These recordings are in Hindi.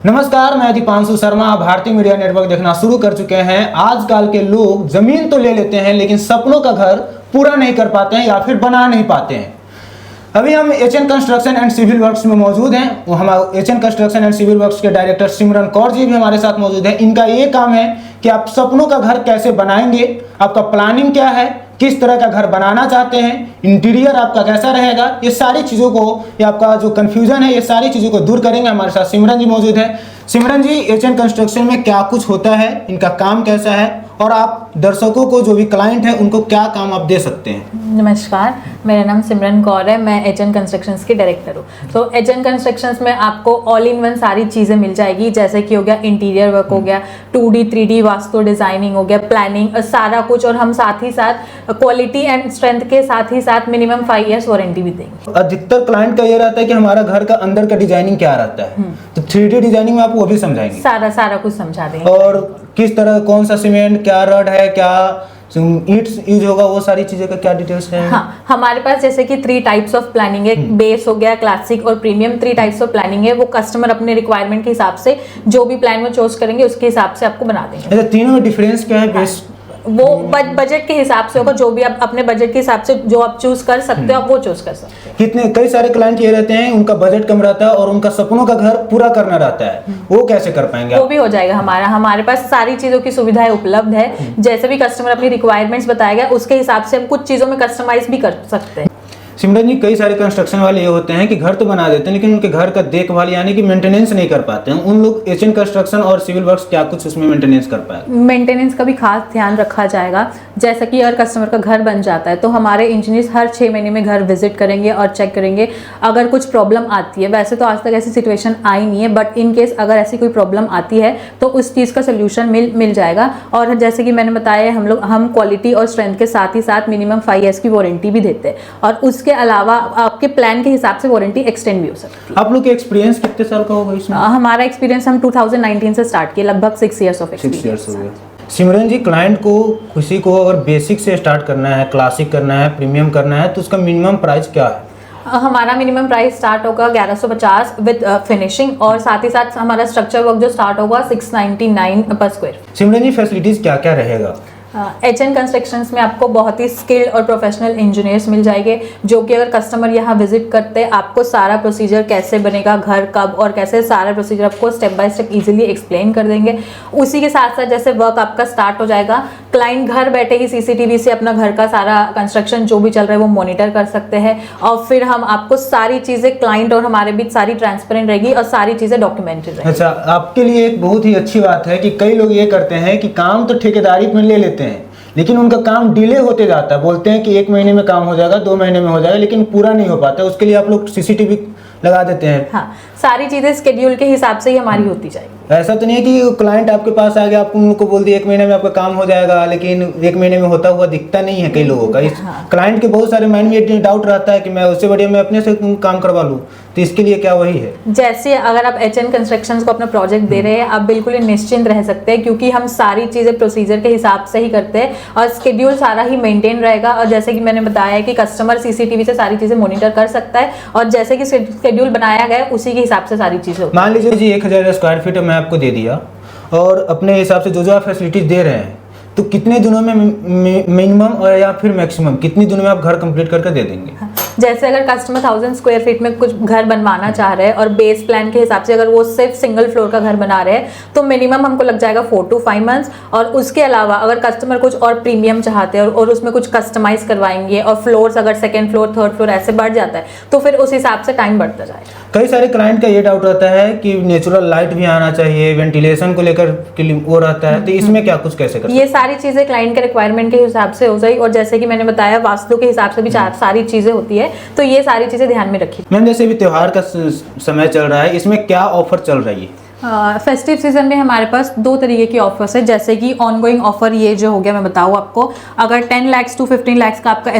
नमस्कार, मैं दीपांशु शर्मा। भारतीय मीडिया नेटवर्क देखना शुरू कर चुके हैं। आजकल के लोग जमीन तो ले लेते हैं लेकिन सपनों का घर पूरा नहीं कर पाते हैं या फिर बना नहीं पाते हैं। अभी हम HN construction and civil works में मौजूद हैं। हमारे HN construction and civil works के डायरेक्टर सिमरन कौर जी भी हमारे साथ मौजूद हैं। इनका ये काम है कि आप सपनों का घर कैसे बनाएंगे, आपका प्लानिंग क्या है, किस तरह का घर बनाना चाहते हैं, इंटीरियर आपका कैसा रहेगा, ये सारी चीज़ों को, ये आपका जो कन्फ्यूजन है, ये सारी चीज़ों को दूर करेंगे। हमारे साथ सिमरन जी मौजूद है। सिमरन जी, एचएन कंस्ट्रक्शन में क्या कुछ होता है, इनका काम कैसा है और आप दर्शकों को, जो भी क्लाइंट है, उनको क्या काम आप दे सकते हैं? नमस्कार, मेरा नाम सिमरन कौर है। मैं एचएन कंस्ट्रक्शंस की डायरेक्टर हूँ। तो एचएन कंस्ट्रक्शंस में आपको ऑल इन वन सारी चीज़ें मिल जाएगी, जैसे कि हो गया इंटीरियर वर्क, हो गया 2D 3D वास्तु डिजाइनिंग, हो गया प्लानिंग, सारा कुछ। और हम साथ ही साथ क्वालिटी एंड स्ट्रेंथ के साथ ही साथ मिनिमम 5 years वारंटी भी देंगे। अधिकतर क्लाइंट का ये रहता है कि हमारा घर का अंदर का डिजाइनिंग क्या रहता है, तो 3D डिजाइनिंग में आप वो भी समझाएंगे? सारा कुछ समझा देंगे। और किस तरह, कौन सा सीमेंट, क्या रड है, क्या ईंट्स यूज होगा, वो सारी चीजें का क्या डिटेल्स है? हाँ, हमारे पास जैसे कि 3 टाइप्स ऑफ प्लानिंग है। बेस हो गया, क्लासिक और प्रीमियम। 3 टाइप्स ऑफ प्लानिंग है। वो कस्टमर अपने रिक्वायरमेंट के हिसाब से जो भी प्लान वो चूज करेंगे उसके हिसाब से आपको बना देंगे। अच्छा, तीनों में डिफरेंस क्या है? बेस वो बजट के हिसाब से होगा। जो भी आप अपने बजट के हिसाब से जो आप चूज कर सकते हो, आप वो चूज कर सकते हो। कितने, कई सारे क्लाइंट ये रहते हैं उनका बजट कम रहता है और उनका सपनों का घर पूरा करना रहता है, वो कैसे कर पाएंगे? वो भी हो जाएगा। हमारे पास सारी चीजों की सुविधाएं उपलब्ध है। जैसे भी कस्टमर अपनी रिक्वायरमेंट्स बताएगा उसके हिसाब से हम कुछ चीजों में कस्टमाइज भी कर सकते हैं। सिमरन जी, कई सारे कंस्ट्रक्शन वाले ये होते हैं कि घर तो बना देते हैं लेकिन उनके घर का देखभाल यानी कि मेंटेनेंस नहीं कर पाते हैं। उन लोग एचएन कंस्ट्रक्शन और सिविल वर्क्स क्या कुछ उसमें मेंटेनेंस कर पाए? मेंटेनेंस का भी खास ध्यान रखा जाएगा। जैसा कि अगर कस्टमर का घर बन जाता है तो हमारे इंजीनियर्स हर 6 महीने में घर विजिट करेंगे और चेक करेंगे अगर कुछ प्रॉब्लम आती है। वैसे तो आज तक ऐसी सिचुएशन आई नहीं है, बट इन केस अगर ऐसी कोई प्रॉब्लम आती है तो उस चीज़ का सोल्यूशन मिल जाएगा। और जैसे कि मैंने बताया, हम क्वालिटी और स्ट्रेंथ के साथ ही साथ मिनिमम 5 years की वारंटी भी देते हैं। और उसके अलावा आपके प्लान के हिसाब से वारंटी एक्सटेंड भी हो सकती है। आप लोग का एक्सपीरियंस कितने साल का होगा इसमें? हमारा एक्सपीरियंस हम 2019 से स्टार्ट किया, लगभग 6 years of experience. Simran ji, client को, किसी को अगर बेसिक से स्टार्ट करना है, क्लासिक करना है, प्रीमियम करना है, तो उसका मिनिमम प्राइस क्या है? हमारा मिनिमम प्राइस स्टार्ट होगा 1150 विद फिनिशिंग, और साथ ही साथ हमारा स्ट्रक्चर वर्क जो स्टार्ट होगा 699 पर स्क्वायर। सिमरन जी, फैसिलिटीज क्या क्या रहेगा? एचएन कंस्ट्रक्शंस में आपको बहुत ही स्किल्ड और प्रोफेशनल इंजीनियर्स मिल जाएंगे, जो कि अगर कस्टमर यहाँ विजिट करते हैं आपको सारा प्रोसीजर कैसे बनेगा, घर कब और कैसे, सारा प्रोसीजर आपको step by step easily explain कर देंगे। उसी के साथ साथ जैसे वर्क आपका स्टार्ट हो जाएगा, क्लाइंट घर बैठे ही सीसीटीवी से अपना घर का सारा कंस्ट्रक्शन जो भी चल रहा है वो मॉनिटर कर सकते हैं। और फिर हम आपको सारी चीज़ें, क्लाइंट और हमारे बीच सारी ट्रांसपेरेंट रहेगी और सारी चीज़ें डॉक्यूमेंटेड रहेगी। अच्छा, आपके लिए एक बहुत ही अच्छी बात है कि कई लोग ये करते हैं कि काम तो ठेकेदारी में ले लेते हैं लेकिन उनका काम डिले होते जाता है। बोलते हैं कि 1 महीने में काम हो जाएगा, 2 महीने में हो जाएगा, लेकिन पूरा नहीं हो पाता। उसके लिए आप लोग सीसीटीवी लगा देते हैं। हाँ, सारी चीजें स्केड्यूल के हिसाब से ही हमारी होती जाएगी। ऐसा तो नहीं है कि क्लाइंट आपके पास आ गया, आप उनको बोल दिए 1 महीने में आपका काम हो जाएगा, लेकिन 1 महीने में होता हुआ दिखता नहीं है कई लोगों का। इस क्लाइंट के बहुत सारे माइंड में ये डाउट रहता है कि मैं उससे बढ़िया मैं अपने से काम करवा लूँ, तो इसके लिए क्या वही है? जैसे अगर आप एचएन कंस्ट्रक्शंस को अपना प्रोजेक्ट दे रहे हैं, आप बिल्कुल निश्चिंत रह सकते हैं, क्योंकि हम सारी चीजें प्रोसीजर के हिसाब से ही करते हैं और स्केड्यूल सारा ही मेंटेन रहेगा। और जैसे कि मैंने बताया कि कस्टमर सीसीटीवी से सारी चीजें मॉनिटर कर सकता है और जैसे कि शेड्यूल बनाया गया उसी के हिसाब से सारी चीजें। मान लीजिए जी 1000 स्क्वायर फीट मैं आपको दे दिया और अपने हिसाब से जो आप फैसिलिटीज दे रहे हैं, तो कितने दिनों में मिनिमम और या फिर मैक्सिमम कितने दिनों में आप घर कंप्लीट करके दे देंगे? जैसे अगर कस्टमर 1000 स्क्वायर फीट में कुछ घर बनवाना चाह रहे हैं और बेस प्लान के हिसाब से अगर वो सिर्फ सिंगल फ्लोर का घर बना रहे हैं तो मिनिमम हमको लग जाएगा 4 to 5 months। और उसके अलावा अगर कस्टमर कुछ और प्रीमियम चाहते हैं और उसमें कुछ कस्टमाइज करवाएंगे और फ्लोर्स अगर 2nd फ्लोर 3rd फ्लोर ऐसे बढ़ जाता है तो फिर उस हिसाब से टाइम बढ़ता जाएगा। कई सारे क्लाइंट का ये डाउट रहता है कि नेचुरल लाइट भी आना चाहिए, वेंटिलेशन को लेकर वो रहता है, तो इसमें क्या कुछ कैसे कर? ये सारी चीजें क्लाइंट के रिक्वायरमेंट के हिसाब से हो जाएगी। और जैसे कि मैंने बताया, वास्तु के हिसाब से भी सारी चीजें होती है, तो ये सारी चीजें ध्यान में रखिए। मैम, जैसे भी त्योहार का समय चल रहा है, इसमें क्या ऑफर चल रही है? फेस्टिव सीजन में हमारे पास 2 तरीके की ऑफर्स है। जैसे कि ऑनगोइंग ऑफर ये जो हो गया, मैं बताऊँ आपको, अगर 10 lakhs to 15 lakhs का आपका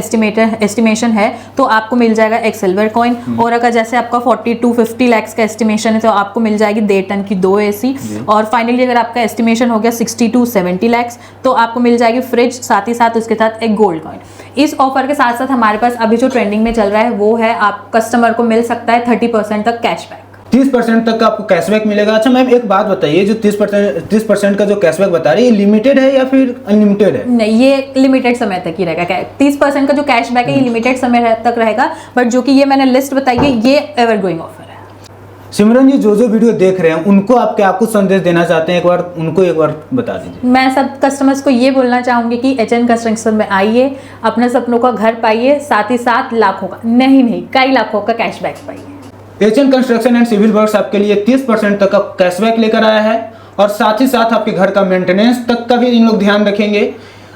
एस्टिमेशन है तो आपको मिल जाएगा एक सिल्वर कॉइन। और अगर जैसे आपका 40 to 50 lakhs का एस्टिमेशन है तो आपको मिल जाएगी 1.5 टन की 2 AC। और फाइनली अगर आपका एस्टिमेशन हो गया 60 to 70 lakhs तो आपको मिल जाएगी फ्रिज, साथ ही साथ उसके साथ एक गोल्ड कॉइन। इस ऑफर के साथ साथ हमारे पास अभी जो ट्रेंडिंग में चल रहा है वो है, आप कस्टमर को मिल सकता है 30% तक कैशबैक। 30% तक का आपको कैशबैक मिलेगा। अच्छा मैम एक बात बताइए, जो 30% का जो कैशबैक बता रही है, ये लिमिटेड है या फिर अनलिमिटेड है? नहीं, ये लिमिटेड समय तक ही रहेगा। 30% का जो कैशबैक है ये लिमिटेड समय तक रहेगा, बट जो कि ये मैंने लिस्ट बताई है ये एवर गोइंग ऑफर है। सिमरन जी, जो वीडियो देख रहे हैं उनको आप क्या कुछ संदेश देना चाहते हैं, उनको एक बार बता दीजिए। मैं सब कस्टमर्स को ये बोलना चाहूंगी कि एचएन कंस्ट्रक्शन में आइए, अपने सपनों का घर पाइए, साथ ही साथ लाखों का नहीं कई लाखों का कैशबैक पाइए। HN construction and civil works आपके लिए 30% तक का कैशबैक लेकर आया है और साथ ही साथ आपके घर का मेंटेनेंस तक का भी इन लोग ध्यान रखेंगे।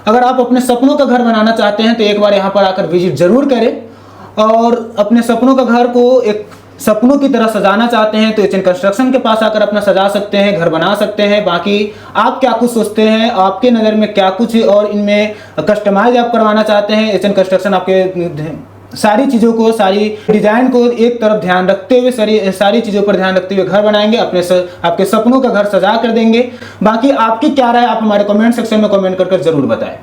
अगर आप अपने सपनों का घर बनाना चाहते हैं तो एक बार यहाँ पर आकर विजिट जरूर करें और अपने सपनों का घर को एक सपनों की तरह सजाना चाहते हैं तो एचएन कंस्ट्रक्शन के पास आकर अपना सजा सकते हैं, घर बना सकते हैं। बाकी आप क्या कुछ सोचते हैं, आपके नज़र में क्या कुछ और इनमें कस्टमाइज आप करवाना चाहते हैं, एचएन कंस्ट्रक्शन आपके सारी चीज़ों को, सारी डिजाइन को एक तरफ ध्यान रखते हुए, सारी चीज़ों पर ध्यान रखते हुए घर बनाएंगे, आपके सपनों का घर सजा कर देंगे। बाकी आपकी क्या राय, आप हमारे कमेंट सेक्शन में कमेंट कर जरूर बताएं।